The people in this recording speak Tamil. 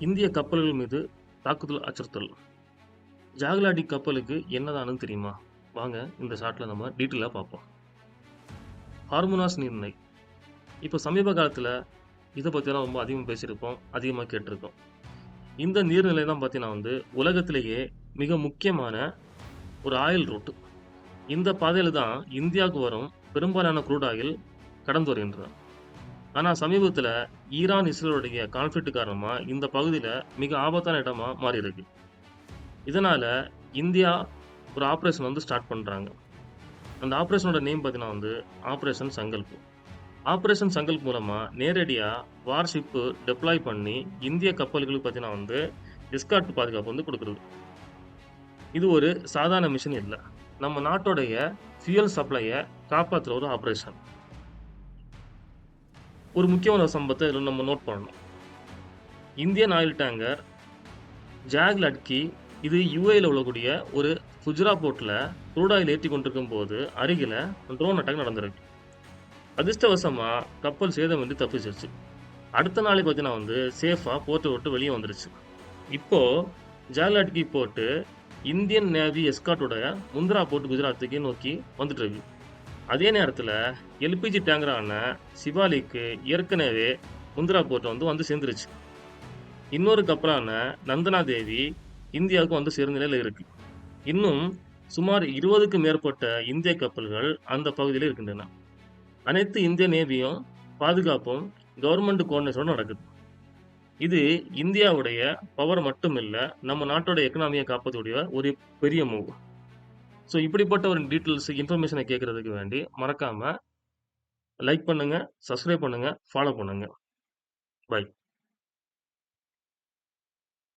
இந்திய கப்பல்கள் மீது தாக்குதல் அச்சுறுத்தல். ஜாகலாடி கப்பலுக்கு என்னதான்னு தெரியுமா? வாங்க இந்த ஷாட்ல நம்ம டீட்டெயிலா பார்ப்போம். ஹார்முனாஸ் நீர்நிலை. இப்போ சமீப காலத்துல இத பத்திலாம் ரொம்ப அதிகமா பேசியிருப்போம். அதிகமா கேட்டிருக்கோம். இந்த நீர்நிலை தான் பார்த்தீங்கன்னா உலகத்திலேயே மிக முக்கியமான ஒரு ஆயில் ரூட். இந்த பாதையில தான் இந்தியாவுக்கு வரும் பெரும்பாலான க்ரூட் ஆயில் கடந்து வருகின்றன. ஆனா சமீபத்துல ஈரான், இஸ்ரேலுடைய கான்ஃப்ளிக்ட் காரணமா இந்த பகுதியில மிக ஆபத்தான இடமா மாறியிருக்கு. இதனால இந்தியா ஒரு ஆபரேஷன் ஸ்டார்ட் பண்றாங்க. அந்த ஆபரேஷனோட நேம் பார்த்தீங்கன்னா ஆபரேஷன் சங்கல்ப். ஆபரேஷன் சங்கல்ப் மூலமா நேரடியா வார்ஷிப்பு டெப்ளாய் பண்ணி இந்திய கப்பல்களுக்கு பார்த்தீங்கன்னா எஸ்கார்ட் பாதுகாப்பு கொடுக்குறது. இது ஒரு சாதாரண மிஷன் இல்ல. நம்ம நாட்டோடைய ஃபியூயல் சப்ளைய காப்பாத்துற ஒரு ஆபரேஷன். ஒரு முக்கியமான சம்பவத்தை இதுல நம்ம நோட் பண்ணணும். இந்தியன் ஆயில் டேங்கர் ஜாக் லட்கி இது யுஏல உள்ளக்கூடிய ஒரு ஃபுஜ்ரா போர்ட்ல க்ரூட் ஆயில் ஏற்றி கொண்டிருக்கும் போது அருகில ட்ரோன் அட்டாக் நடந்திருக்கு. அதிர்ஷ்டவசமா கப்பல் சேதமின்றி தப்பிச்சிருச்சு. அடுத்த நாளே பார்த்தீங்கன்னா சேஃபா போர்ட்டை விட்டு வெளியே வந்துருச்சு. இப்போ ஜாக்லாட்கி போர்ட்டு இந்தியன் நேவி எஸ்கார்ட்டோட முந்திரா போர்ட் குஜராத்துக்கு நோக்கி வந்துட்டு இருக்கு. அதே நேரத்தில் எல்பிஜி டேங்கரான சிவாலிக்கு ஏற்கனவே முந்திரா போர்ட் வந்து சேர்ந்துருச்சு. இன்னொரு கப்பலான நந்தனா தேவி இந்தியாவுக்கு சேர்ந்த நிலையில் இருக்கு. இன்னும் சுமார் 20க்கும் மேற்பட்ட இந்திய கப்பல்கள் அந்த பகுதியில் இருக்கின்றன. அனைத்து இந்திய நேவியும் பாதுகாப்பும் கவர்மெண்ட் கோஆர்டினேஷனோட நடக்குது. இது இந்தியாவுடைய பவர் மட்டும் இல்ல, நம்ம நாட்டோட எக்கனாமியை காப்பக்கூடிய ஒரு பெரிய மூவ். ஸோ இப்படிப்பட்ட ஒரு டீட்டெயில்ஸ் இன்ஃபர்மேஷனை கேட்கறதுக்கு வேண்டி மறக்காம லைக் பண்ணுங்க, சப்ஸ்கிரைப் பண்ணுங்க, ஃபாலோ பண்ணுங்க. பை.